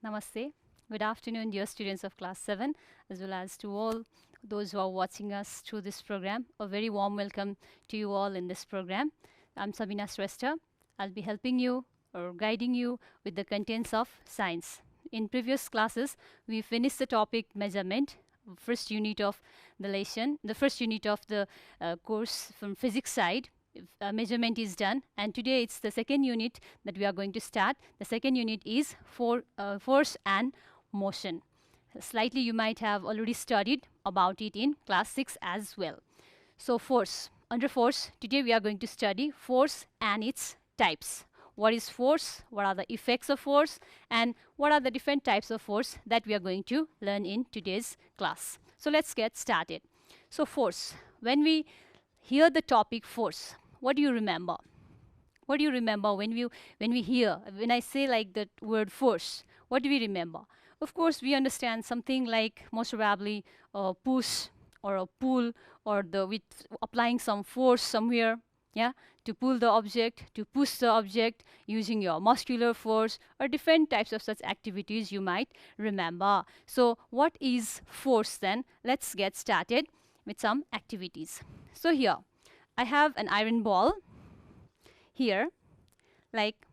Namaste. Good afternoon, dear students of class 7, as well as to all those who are watching us through this program. A very warm welcome to you all in this program. I'm Sabina Shrestha. I'll be helping you or guiding you with the contents of science. In previous classes, we finished the topic measurement, first unit of the lesson, the first unit of the course from physics side. Measurement is done, and today it's the second unit that we are going to start. The second unit is force and motion. Slightly you might have already studied about it in class 6 as well. So force, under force, today we are going to study force and its types. What is force, what are the effects of force, and what are the different types of force that we are going to learn in today's class. So let's get started. So force, when we hear the topic force, what do you remember? What do you remember when I say like the word force? What do we remember? Of course, we understand something like most probably a push or a pull, or with applying some force somewhere, yeah, to pull the object, to push the object using your muscular force, or different types of such activities you might remember. So what is force then? Let's get started with some activities. So here I have an iron ball here. Like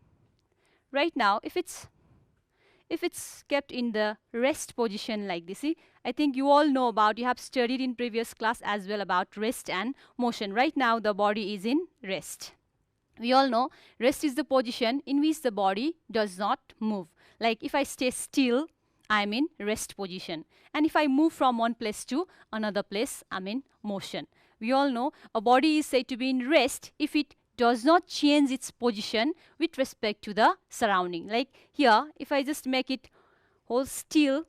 right now, if it's kept in the rest position like this, see, I think you all know about, you have studied in previous class as well about rest and motion. Right now the body is in rest. We all know rest is the position in which the body does not move. Like if I stay still, I'm in rest position, and if I move from one place to another place, I'm in motion. We all know a body is said to be in rest if it does not change its position with respect to the surrounding. Like here, if I just make it hold still,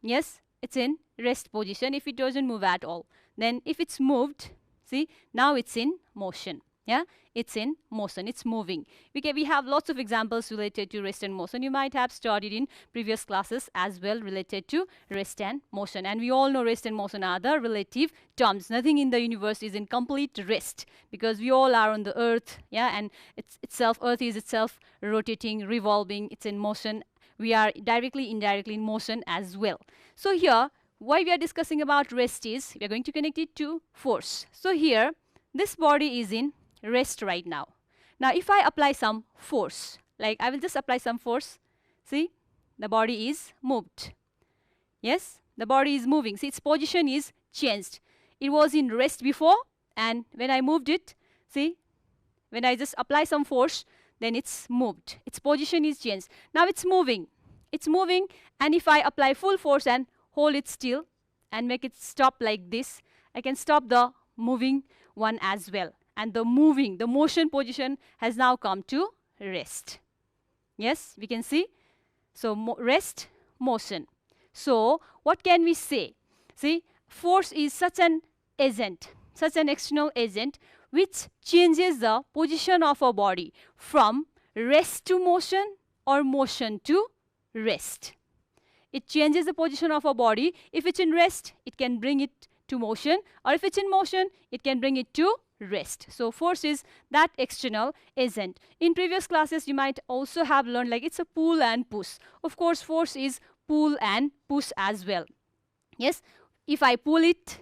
yes, it's in rest position if it doesn't move at all. Then if it's moved, see, now it's in motion. Yeah, it's in motion, it's moving. We have lots of examples related to rest and motion. You might have studied in previous classes as well related to rest and motion. And we all know rest and motion are the relative terms. Nothing in the universe is in complete rest, because we all are on the earth, yeah, and earth is itself rotating, revolving, it's in motion. We are directly, indirectly in motion as well. So here, why we are discussing about rest is, we are going to connect it to force. So here, this body is in rest right now. Now if I apply some force, like I will just apply some force, see, the body is moved. Yes, the body is moving. See, its position is changed. It was in rest before, and when I moved it, see, when I just apply some force, then it's moved. Its position is changed. Now it's moving. It's moving, and if I apply full force and hold it still and make it stop like this, I can stop the moving one as well. And the motion position has now come to rest. Yes, we can see. So rest, motion. So what can we say? See, force is such an agent, such an external agent which changes the position of a body from rest to motion or motion to rest. It changes the position of a body. If it's in rest, it can bring it to motion, or if it's in motion, it can bring it to rest. So force is that external agent. In previous classes, you might also have learned like it's a pull and push. Of course, force is pull and push as well. Yes, if I pull it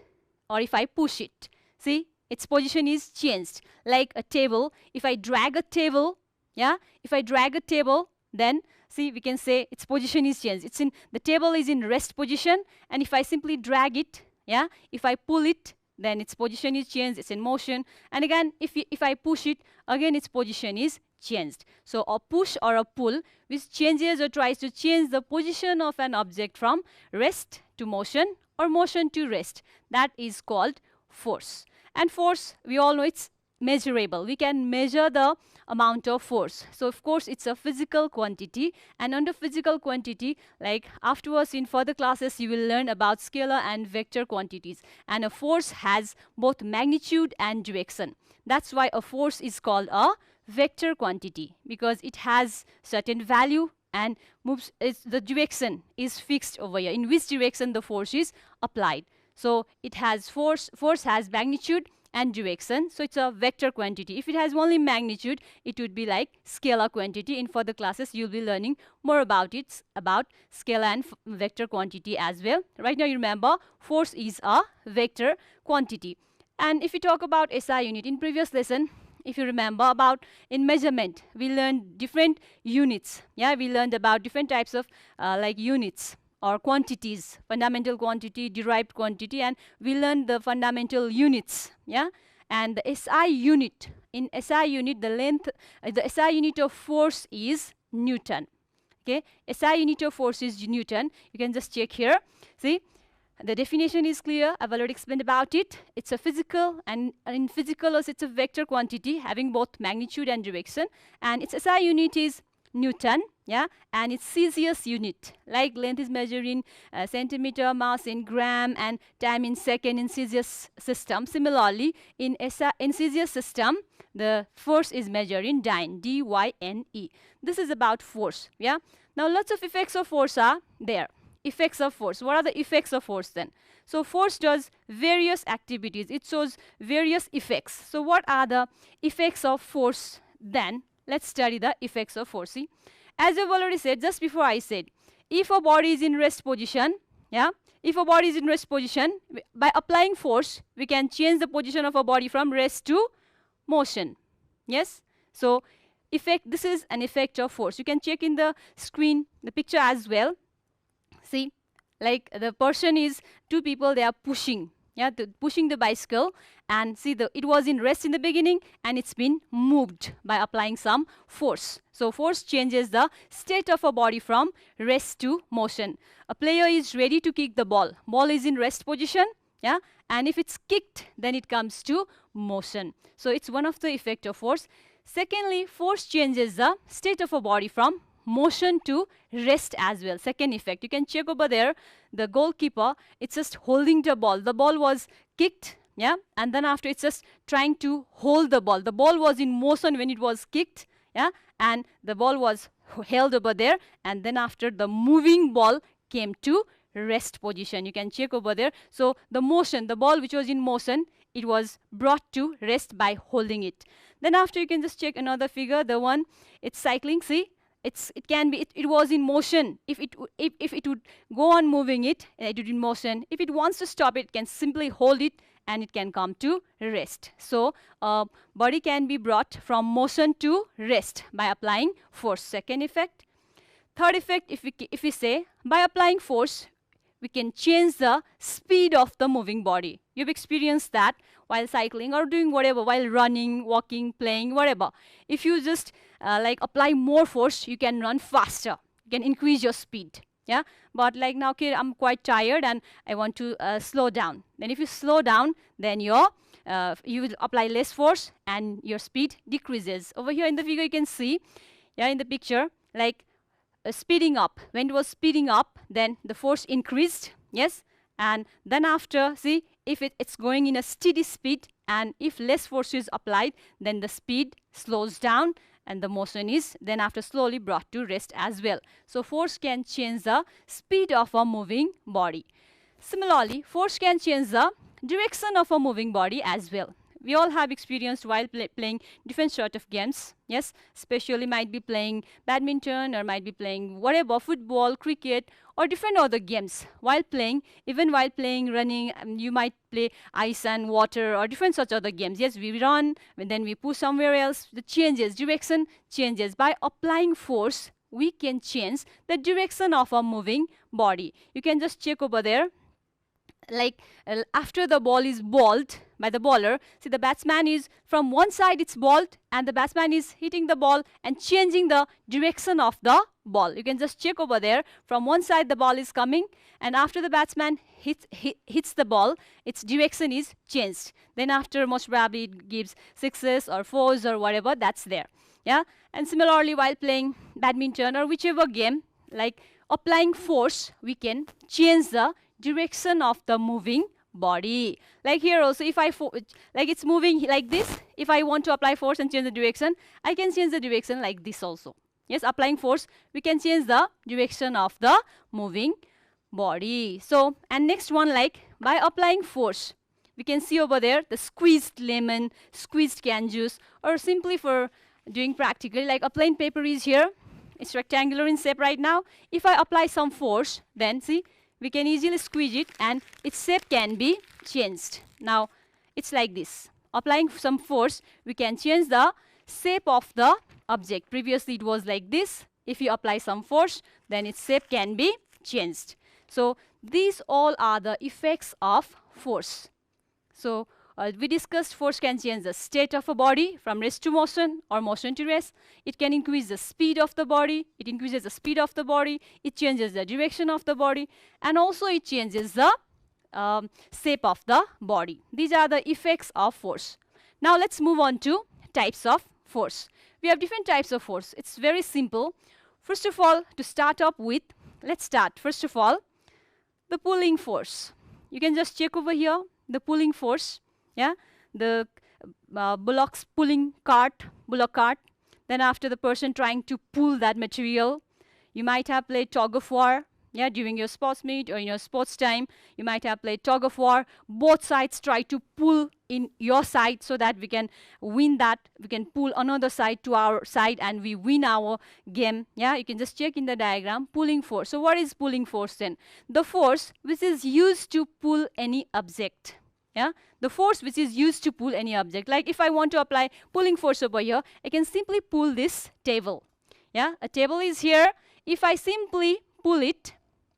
or if I push it, see, its position is changed. Like a table, if I drag a table, yeah, if I drag a table, then see, we can say its position is changed. The table is in rest position, and if I simply drag it, yeah, if I pull it, then its position is changed, it's in motion. And again, if I push it, again its position is changed. So a push or a pull which changes or tries to change the position of an object from rest to motion or motion to rest, that is called force. And force, we all know it's measurable. We can measure the amount of force. So of course it's a physical quantity, and under physical quantity, like afterwards in further classes you will learn about scalar and vector quantities, and a force has both magnitude and direction. That's why a force is called a vector quantity, because it has certain value and moves, the direction is fixed over here, in which direction the force is applied. So it has force has magnitude, and direction. So it's a vector quantity. If it has only magnitude, it would be like scalar quantity. In further classes, you'll be learning more about it, about scalar and vector quantity as well. Right now, you remember force is a vector quantity. And if you talk about SI unit, in previous lesson, if you remember about in measurement, we learned different units. Yeah, we learned about different types of like units or quantities, fundamental quantity, derived quantity, and we learned the fundamental units. Yeah, and the SI unit, in SI unit, the length, the SI unit of force is Newton. Okay, SI unit of force is Newton. You can just check here. See, the definition is clear. I've already explained about it. It's a physical, and in physical also it's a vector quantity having both magnitude and direction, and its SI unit is Newton. Yeah, and its Celsius unit, like length is measured in centimeter, mass in gram, and time in second in Celsius system. Similarly, in Celsius system, the force is measured in dyne, D-Y-N-E. This is about force. Yeah. Now lots of effects of force are there. Effects of force. What are the effects of force then? So force does various activities. It shows various effects. So what are the effects of force then? Let's study the effects of force. See, as I've already said, just before I said, if a body is in rest position, yeah, if a body is in rest position, by applying force, we can change the position of a body from rest to motion. Yes. So effect. This is an effect of force. You can check in the screen, the picture as well. See, like the person is, two people, they are pushing, yeah, pushing the bicycle, and see, it was in rest in the beginning and it's been moved by applying some force. So force changes the state of a body from rest to motion. A player is ready to kick the ball. Ball is in rest position, yeah, and if it's kicked, then it comes to motion. So it's one of the effect of force. Secondly, force changes the state of a body from motion to rest as well. Second effect, you can check over there, the goalkeeper, it's just holding the ball. The ball was kicked, yeah, and then after it's just trying to hold the ball. The ball was in motion when it was kicked, yeah, and the ball was held over there, and then after the moving ball came to rest position. You can check over there. So the motion, the ball which was in motion, it was brought to rest by holding it. Then after, you can just check another figure, the one, it's cycling. See, it was in motion. If it would go on moving it would in motion. If it wants to stop it can simply hold it and it can come to rest. So body can be brought from motion to rest by applying force. Second effect. Third effect, if we say by applying force, we can change the speed of the moving body. You've experienced that while cycling or doing whatever, while running, walking, playing, whatever. If you just like apply more force, you can run faster. You can increase your speed. Yeah. But like now, okay, I'm quite tired and I want to slow down. Then if you slow down, then you will apply less force and your speed decreases. Over here in the figure, you can see, yeah, in the picture, like speeding up. When it was speeding up, then the force increased. Yes. And then after, see, if it's going in a steady speed and if less force is applied, then the speed slows down and the motion is then after slowly brought to rest as well. So force can change the speed of a moving body. Similarly, force can change the direction of a moving body as well. We all have experienced while playing different sort of games. Yes, especially might be playing badminton or might be playing whatever, football, cricket, or different other games. While playing, even while playing running, you might play ice and water or different such other games. Yes, we run, and then we push somewhere else. The changes, direction changes. By applying force, we can change the direction of a moving body. You can just check over there. Like after the ball is balled by the bowler, see, the batsman is from one side it's balled and the batsman is hitting the ball and changing the direction of the ball. You can just check over there, from one side the ball is coming and after the batsman hits the ball, its direction is changed. Then after, most probably it gives sixes or fours or whatever, that's there. Yeah. And similarly, while playing badminton or whichever game, like applying force, we can change the direction of the moving body. Like here also, if like it's moving like this, if I want to apply force and change the direction, I can change the direction like this also. Yes, applying force, we can change the direction of the moving body. So, and next one, like by applying force, we can see over there the squeezed lemon, squeezed can juice, or simply for doing practically, like a plain paper is here. It's rectangular in shape right now. If I apply some force, then see, we can easily squeeze it and its shape can be changed. Now, it's like this. Applying some force, we can change the shape of the object. Previously, it was like this. If you apply some force, then its shape can be changed. So, these all are the effects of force. So, we discussed force can change the state of a body from rest to motion or motion to rest. It can increase the speed of the body. It increases the speed of the body. It changes the direction of the body. And also it changes the shape of the body. These are the effects of force. Now let's move on to types of force. We have different types of force. It's very simple. First of all, to start up with, let's start. First of all, the pulling force. You can just check over here, the pulling force. Yeah, the bullock's pulling cart, bullock cart. Then after the person trying to pull that material, you might have played tug of war. Yeah, during your sports meet or in your sports time, you might have played tug of war. Both sides try to pull in your side so that we can win that. We can pull another side to our side and we win our game. Yeah, you can just check in the diagram, pulling force. So what is pulling force then? The force which is used to pull any object. Yeah, the force which is used to pull any object. Like if I want to apply pulling force over here, I can simply pull this table. Yeah, a table is here. If I simply pull it,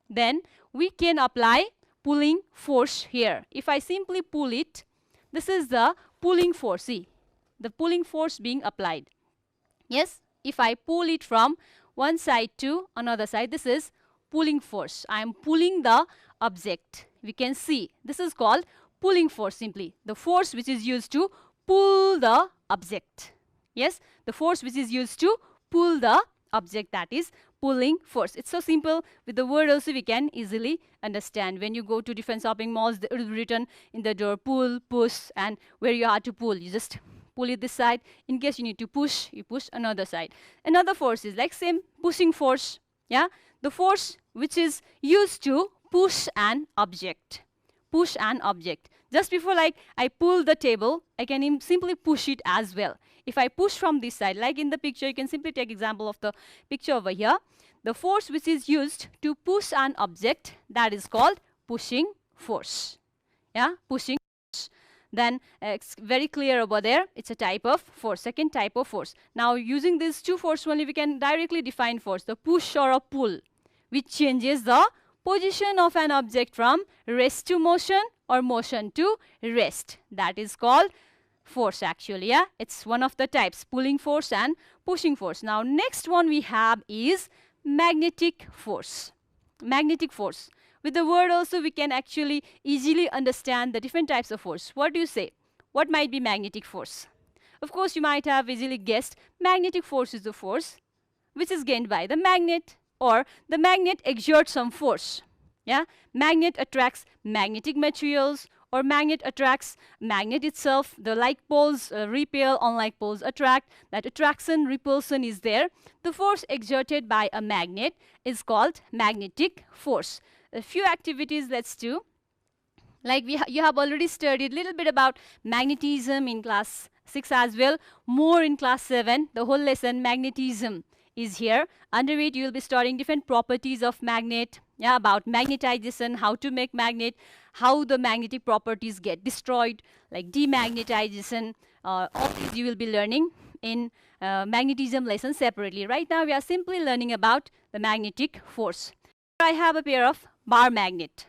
then we can apply pulling force here. If I simply pull it, this is the pulling force. See, the pulling force being applied. Yes, if I pull it from one side to another side, this is pulling force. I am pulling the object. We can see this is called pulling force simply. The force which is used to pull the object. Yes, the force which is used to pull the object, that is pulling force. It's so simple. With the word also we can easily understand. When you go to different shopping malls, it will be written in the door pull, push, and where you have to pull, you just pull it this side. In case you need to push, you push another side. Another force is like same pushing force. Yeah, the force which is used to push an object. Push an object. Just before like I pull the table, I can simply push it as well. If I push from this side, like in the picture, you can simply take example of the picture over here. The force which is used to push an object, that is called pushing force. Yeah, pushing force. Then it's very clear over there, it's a type of force, second type of force. Now using these two forces only, we can directly define force, the push or a pull, which changes the position of an object from rest to motion or motion to rest. That is called force actually. Yeah, it's one of the types, pulling force and pushing force. Now next one we have is magnetic force. Magnetic force. With the word also we can actually easily understand the different types of force. What do you say? What might be magnetic force? Of course you might have easily guessed magnetic force is the force which is gained by the magnet, or the magnet exerts some force. Yeah, magnet attracts magnetic materials, or magnet attracts magnet itself. The like poles repel, unlike poles attract. That attraction, repulsion is there. The force exerted by a magnet is called magnetic force. A few activities let's do. Like you have already studied a little bit about magnetism in class 6 as well. More in class 7. The whole lesson magnetism is here. Under it you will be studying different properties of magnet, yeah, about magnetization, how to make magnet, how the magnetic properties get destroyed, like demagnetization. All these you will be learning in magnetism lesson separately. Right now we are simply learning about the magnetic force. I have a pair of bar magnet.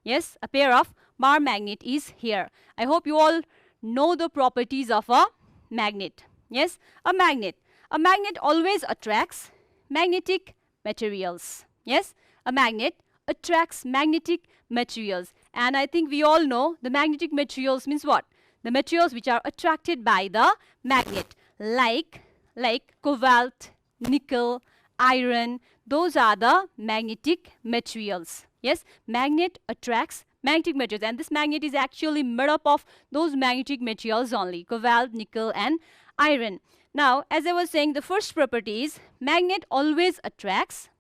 Yes, a pair of bar magnet is here. I hope you all know the properties of a magnet. Yes, a magnet. A magnet always attracts magnetic materials. Yes, a magnet attracts magnetic materials. And I think we all know the magnetic materials means what? The materials which are attracted by the magnet, like cobalt, nickel, iron. Those are the magnetic materials. Yes, magnet attracts magnetic materials, and this magnet is actually made up of those magnetic materials only, cobalt, nickel, and iron. Now, as I was saying, the first property is magnet always attracts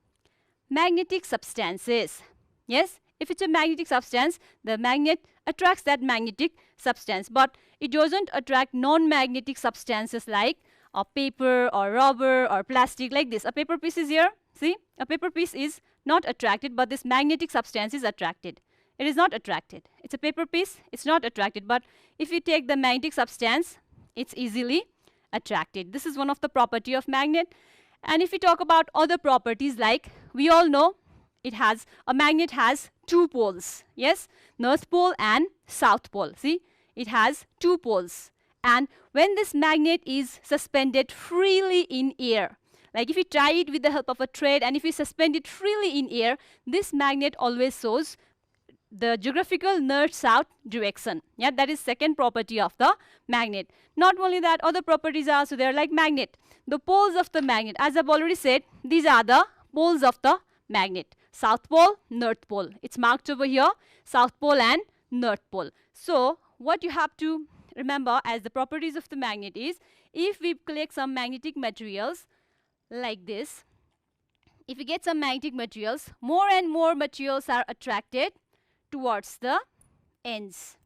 magnetic substances. Yes, If it's a magnetic substance, the magnet attracts that magnetic substance, but it doesn't attract non-magnetic substances like a paper or rubber or plastic like this. A paper piece is here. See, a paper piece is not attracted, but this magnetic substance is attracted. It is not attracted. It's a paper piece, it's not attracted, but if you take the magnetic substance, it's easily attracted. This is one of the property of magnet. And if we talk about other properties, like we all know a magnet has two poles. Yes, north pole and south pole. See, it has two poles. And when this magnet is suspended freely in air, like if you tie it with the help of a thread and if you suspend it freely in air, this magnet always shows the geographical north-south direction. Yeah, that is second property of the magnet. Not only that, other properties are also there, like magnet. The poles of the magnet, as I've already said, these are the poles of the magnet. South pole, north pole. It's marked over here, south pole and north pole. So what you have to remember as the properties of the magnet is, if we collect some magnetic materials like this, if we get some magnetic materials, more and more materials are attracted towards the ends.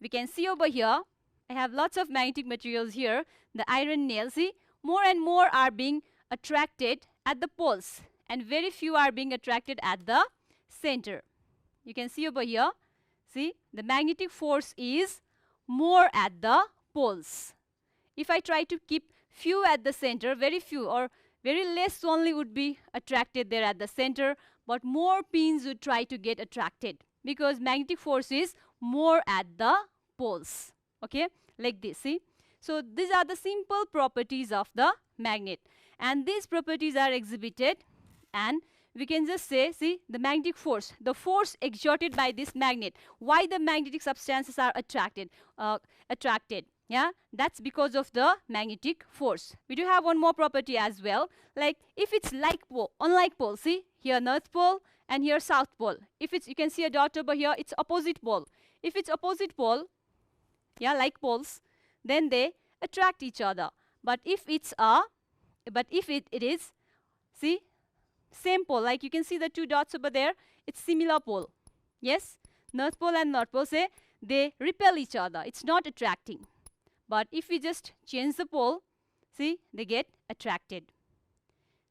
We can see over here, I have lots of magnetic materials here, the iron nail. See, more and more are being attracted at the poles and very few are being attracted at the center. You can see over here, see, the magnetic force is more at the poles. If I try to keep few at the center, very few or very less only would be attracted there at the center, but more pins would try to get attracted because magnetic force is more at the poles. Okay, like this. See, so these are the simple properties of the magnet, and these properties are exhibited, and we can just say, see, the magnetic force, the force exerted by this magnet, why the magnetic substances are attracted. Yeah, that's because of the magnetic force. We do have one more property as well, like if it's like pole, unlike pole, see here north pole and here south pole. If it's, you can see a dot over here, it's opposite pole. If it's opposite pole, yeah, like poles, then they attract each other. But if it's it is, see, same pole, like you can see the two dots over there, it's similar pole. Yes, north pole and north pole, say they repel each other, it's not attracting. But if we just change the pole, see, they get attracted.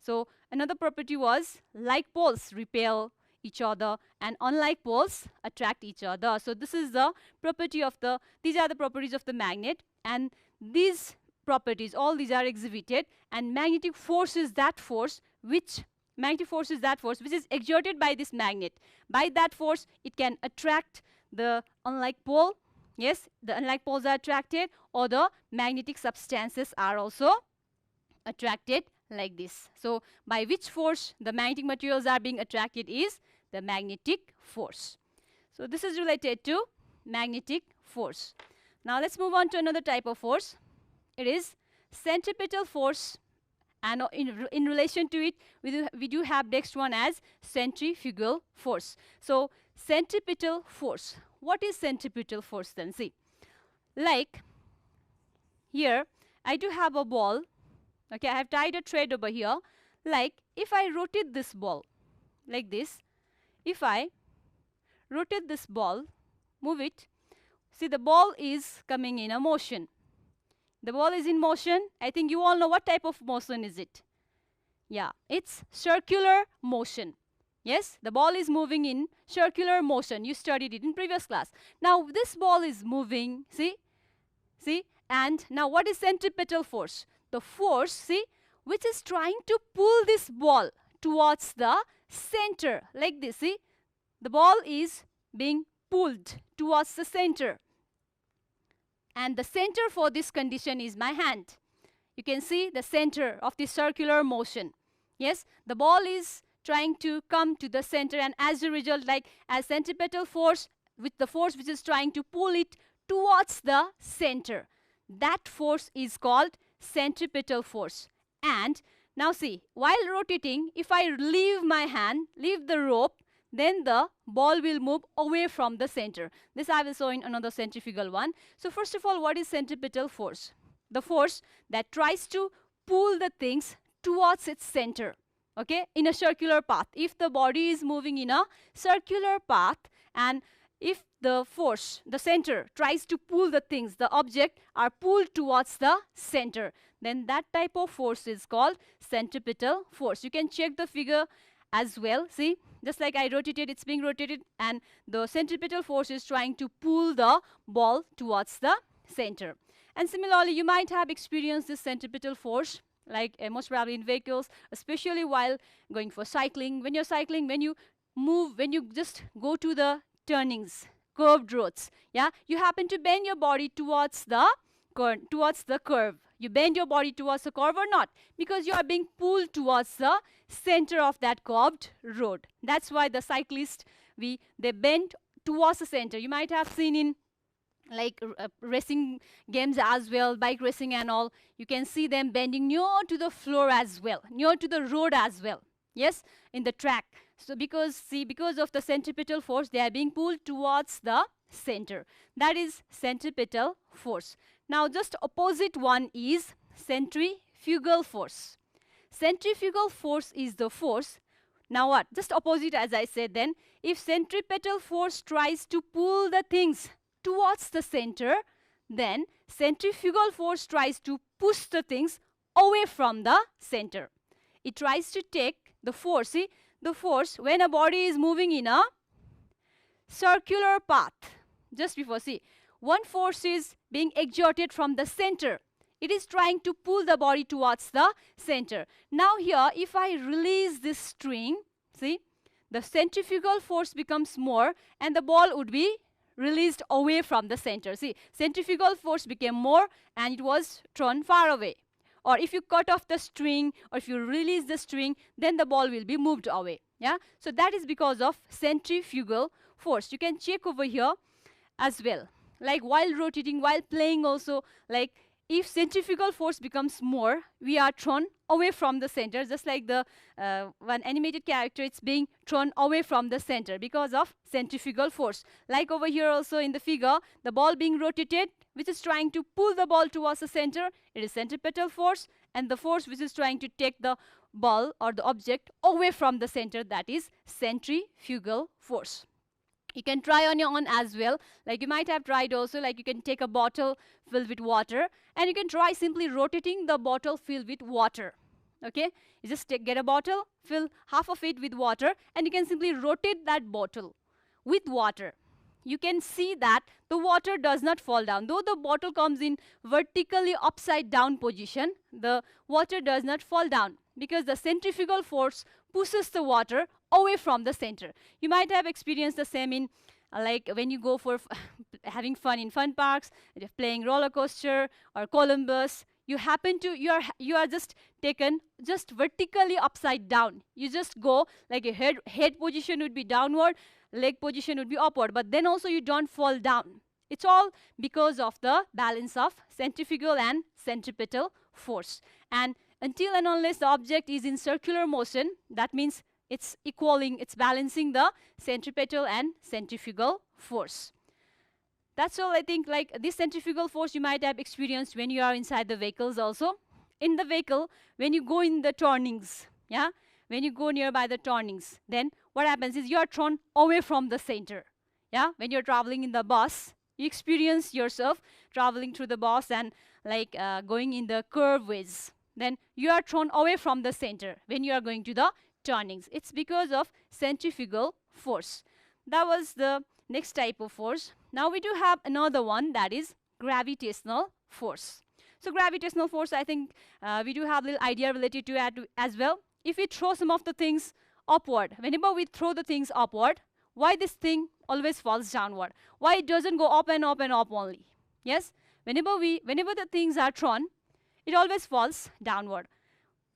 So another property was like poles repel each other and unlike poles attract each other. So this is the property of the, these are the properties of the magnet, and these properties, all these are exhibited, and magnetic force is that force which is exerted by this magnet. By that force, it can attract the unlike pole. Yes, the unlike poles are attracted, or the magnetic substances are also attracted like this. So by which force the magnetic materials are being attracted is the magnetic force. So this is related to magnetic force. Now let's move on to another type of force. It is centripetal force, and in relation to it, we do have next one as centrifugal force. So centripetal force. What is centripetal force then? See, like here I do have a ball. Okay, I have tied a thread over here. Like if I rotate this ball like this, if I rotate this ball, move it, see the ball is coming in a motion. The ball is in motion. I think you all know what type of motion is it. Yeah, it's circular motion. Yes, the ball is moving in circular motion. You studied it in previous class. Now this ball is moving, see, and now what is centripetal force? The force, see, which is trying to pull this ball towards the center, like this, see, the ball is being pulled towards the center. And the center for this condition is my hand. You can see the center of the circular motion. Yes, the ball is trying to come to the center, and as a result, like as centripetal force, with the force which is trying to pull it towards the center, that force is called centripetal force. And now see, while rotating, if I leave my hand, leave the rope, then the ball will move away from the center. This I will show in another centrifugal one. So first of all, what is centripetal force? The force that tries to pull the things towards its center. okay, in a circular path. If the body is moving in a circular path, and if the force, the center, tries to pull the things, the object are pulled towards the center, then that type of force is called centripetal force. You can check the figure as well. See, just like I rotated, it's being rotated, and the centripetal force is trying to pull the ball towards the center. And similarly, you might have experienced this centripetal force, like most probably in vehicles, especially while going for cycling. When you're cycling, when you move, when you just go to the turnings, curved roads, yeah, you happen to bend your body towards the curve. You bend your body towards the curve or not, because you are being pulled towards the center of that curved road. That's why the cyclists, they bend towards the center. You might have seen in like racing games as well, bike racing and all, you can see them bending near to the floor as well, near to the road as well, yes, in the track. So because of the centripetal force, they are being pulled towards the center. That is centripetal force. Now just opposite one is centrifugal force. Centrifugal force is the force. Now what? Just opposite, as I said then. If centripetal force tries to pull the things towards the center, then centrifugal force tries to push the things away from the center. It tries to take the force. See, the force when a body is moving in a circular path, just before, see, one force is being exerted from the center. It is trying to pull the body towards the center. Now here, if I release this string, see, the centrifugal force becomes more and the ball would be released away from the center. See, centrifugal force became more and it was thrown far away. Or if you cut off the string or if you release the string, then the ball will be moved away. Yeah, so that is because of centrifugal force. You can check over here as well. Like while rotating, while playing also, like if centrifugal force becomes more, we are thrown away from the center, just like the one animated character, it's being thrown away from the center because of centrifugal force. Like over here also in the figure, the ball being rotated, which is trying to pull the ball towards the center, it is centripetal force, and the force which is trying to take the ball or the object away from the center, that is centrifugal force. You can try on your own as well. Like you might have tried also, like you can take a bottle filled with water and you can try simply rotating the bottle filled with water. Okay, you just get a bottle, fill half of it with water, and you can simply rotate that bottle with water. You can see that the water does not fall down. Though the bottle comes in vertically upside down position, the water does not fall down because the centrifugal force pushes the water away from the center. You might have experienced the same in like when you go for having fun in fun parks, playing roller coaster or Columbus. You happen to, you are just taken just vertically upside down. You just go like a head position would be downward, leg position would be upward, but then also you don't fall down. It's all because of the balance of centrifugal and centripetal force. And until and unless the object is in circular motion, that means it's equaling, it's balancing the centripetal and centrifugal force. That's all. I think like this centrifugal force you might have experienced when you are inside the vehicles also. In the vehicle, when you go in the turnings, yeah, when you go nearby the turnings, then what happens is you are thrown away from the center. Yeah, when you're traveling in the bus, you experience yourself traveling through the bus and like going in the curveways. Then you are thrown away from the center when you are going to the turnings. It's because of centrifugal force. That was the next type of force. Now we do have another one, that is gravitational force. So gravitational force, I think we do have a little idea related to it as well. If we throw some of the things upward, whenever we throw the things upward, why this thing always falls downward? Why it doesn't go up and up and up only? Yes, whenever the things are thrown, it always falls downward.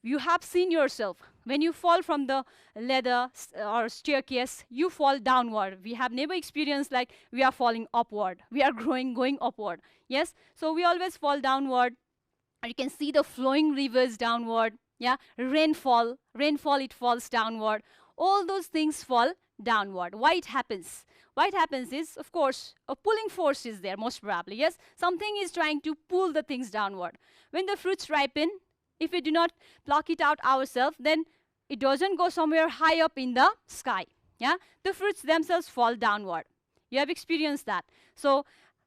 You have seen yourself, when you fall from the ladder or staircase, you fall downward. We have never experienced like we are falling upward. We are going upward. Yes, so we always fall downward. You can see the flowing rivers downward. Yeah, rainfall, it falls downward. All those things fall downward. Why it happens? Why it happens is, of course, a pulling force is there, most probably. Yes, something is trying to pull the things downward. When the fruits ripen, if we do not pluck it out ourselves, then it doesn't go somewhere high up in the sky. Yeah, the fruits themselves fall downward. You have experienced that. So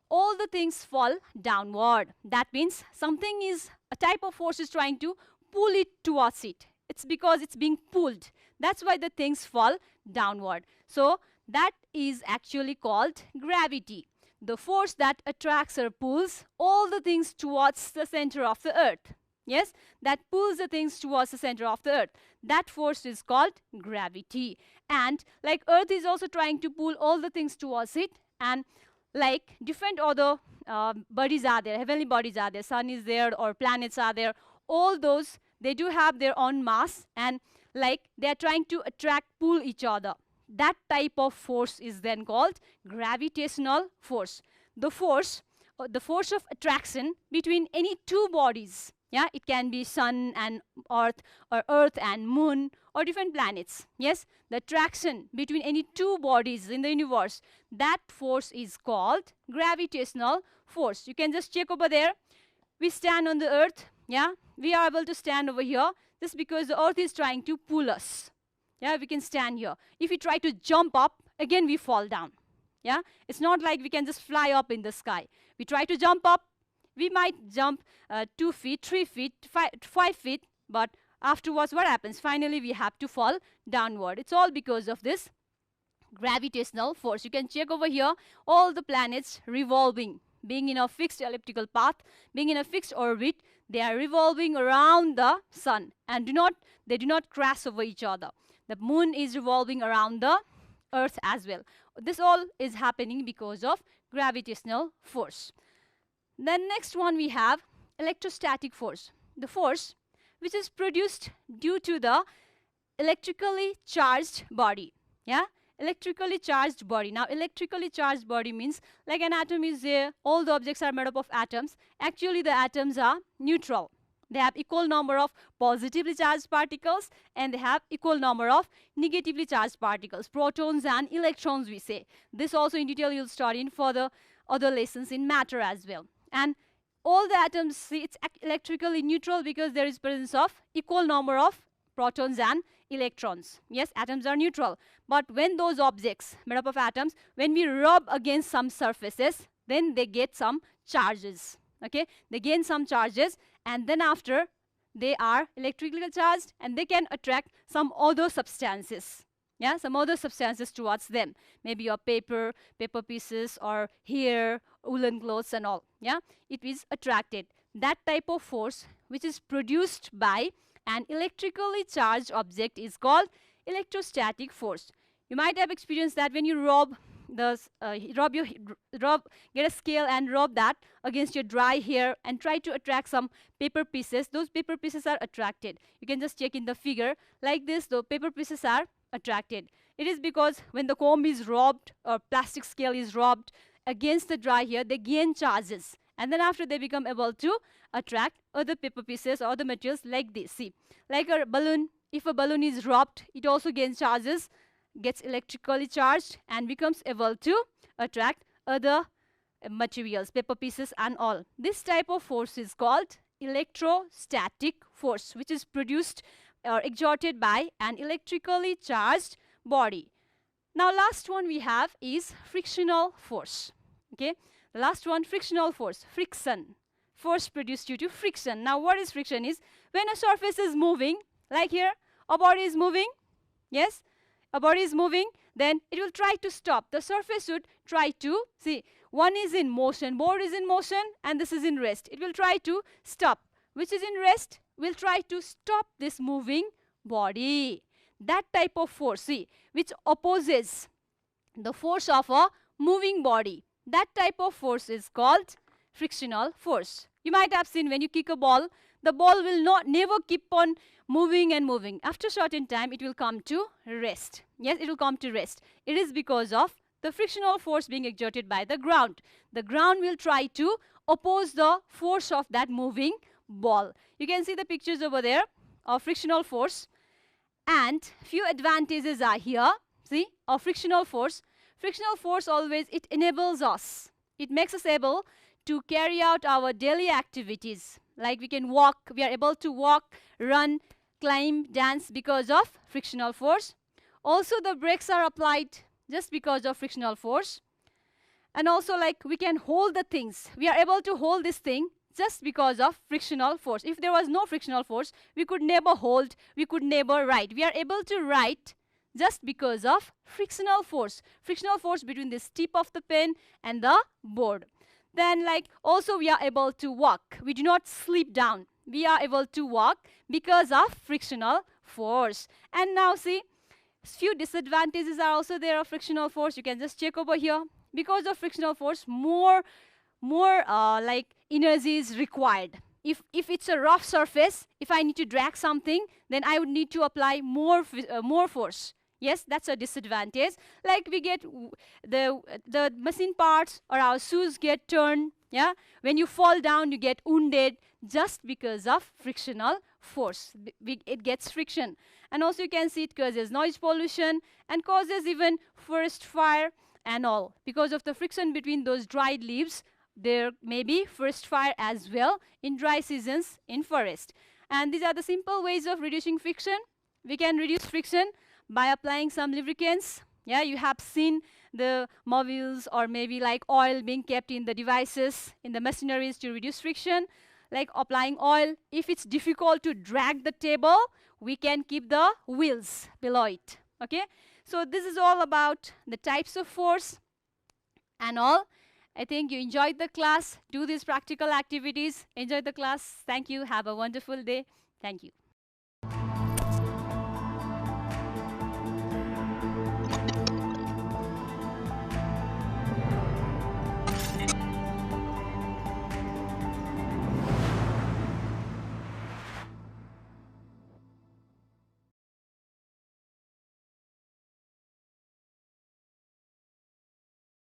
all the things fall downward. That means something is, a type of force is trying to pull it towards it. It's because it's being pulled. That's why the things fall downward. So that is actually called gravity. The force that attracts or pulls all the things towards the center of the earth. Yes, that pulls the things towards the center of the earth. That force is called gravity. And like earth is also trying to pull all the things towards it, and like different other bodies are there, heavenly bodies are there, sun is there or planets are there, all those, they do have their own mass, and like they are trying to attract, pull each other. That type of force is then called gravitational force. The force of attraction between any two bodies. Yeah, it can be sun and earth, or earth and moon, or different planets. Yes, the attraction between any two bodies in the universe, that force is called gravitational force. You can just check over there. We stand on the earth. Yeah, we are able to stand over here just because the earth is trying to pull us. Yeah, we can stand here. If we try to jump up, again we fall down. Yeah, it's not like we can just fly up in the sky. We try to jump up, we might jump 2 feet, 3 feet, 5 feet, but afterwards what happens? Finally we have to fall downward. It's all because of this gravitational force. You can check over here, all the planets revolving, being in a fixed elliptical path, being in a fixed orbit, they are revolving around the sun, and they do not crash over each other. The moon is revolving around the earth as well. This all is happening because of gravitational force. Then next one we have electrostatic force. The force which is produced due to the electrically charged body. Yeah, electrically charged body. Now electrically charged body means like an atom is there, all the objects are made up of atoms. Actually the atoms are neutral. They have equal number of positively charged particles, and they have equal number of negatively charged particles, protons and electrons we say. This also in detail you'll study in further other lessons in matter as well. And all the atoms, see, it's electrically neutral because there is presence of equal number of protons and electrons. Yes, atoms are neutral. But when those objects made up of atoms, when we rub against some surfaces, then they get some charges. Okay, they gain some charges, and then after they are electrically charged, and they can attract some other substances. Yeah, some other substances towards them. Maybe your paper pieces, or hair, woolen clothes and all. Yeah, it is attracted. That type of force which is produced by an electrically charged object is called electrostatic force. You might have experienced that when you get a scale and rub that against your dry hair and try to attract some paper pieces. Those paper pieces are attracted. You can just check in the figure like this. The paper pieces are attracted. It is because when the comb is rubbed or plastic scale is rubbed against the dry hair, they gain charges, and then after they become able to attract other paper pieces or the materials like this. See, like a balloon, if a balloon is rubbed, it also gains charges, gets electrically charged, and becomes able to attract other materials, paper pieces and all. This type of force is called electrostatic force, which is produced or exerted by an electrically charged body. Now last one we have is frictional force. Okay, the last one, frictional force, friction, force produced due to friction. Now what is friction? Is when a surface is moving, like here a body is moving. Yes, a body is moving, then it will try to stop. The surface would try to, see, one is in motion, board is in motion, and this is in rest. It will try to stop. Which is in rest will try to stop this moving body. That type of force, see, which opposes the force of a moving body, that type of force is called frictional force. You might have seen when you kick a ball, the ball will never keep on moving and moving. After a certain time, it will come to rest. Yes, it will come to rest. It is because of the frictional force being exerted by the ground. The ground will try to oppose the force of that moving ball. You can see the pictures over there of frictional force, and few advantages are here. See, of frictional force. Frictional force always, it enables us, it makes us able to carry out our daily activities. Like we can walk, we are able to walk, run, climb, dance because of frictional force. Also, the brakes are applied just because of frictional force. And also, like, we can hold the things. We are able to hold this thing just because of frictional force. If there was no frictional force, we could never hold, we could never write. We are able to write just because of frictional force between this tip of the pen and the board. Then, like, also we are able to walk. We do not slip down. We are able to walk because of frictional force. And now see, few disadvantages are also there of frictional force. You can just check over here. Because of frictional force, more like energy is required. If it's a rough surface, if I need to drag something, then I would need to apply more force. Yes, that's a disadvantage. Like, we get the machine parts or our shoes get turned. Yeah, when you fall down, you get wounded just because of frictional force. It gets friction. And also you can see it causes noise pollution and causes even forest fire and all. Because of the friction between those dried leaves, there may be forest fire as well in dry seasons in forest. And these are the simple ways of reducing friction. We can reduce friction by applying some lubricants. Yeah, you have seen the mobiles or maybe like oil being kept in the devices, in the machineries to reduce friction. Like applying oil. If it's difficult to drag the table, we can keep the wheels below it. Okay, so this is all about the types of force and all. I think you enjoyed the class. Do these practical activities. Enjoy the class. Thank you. Have a wonderful day. Thank you.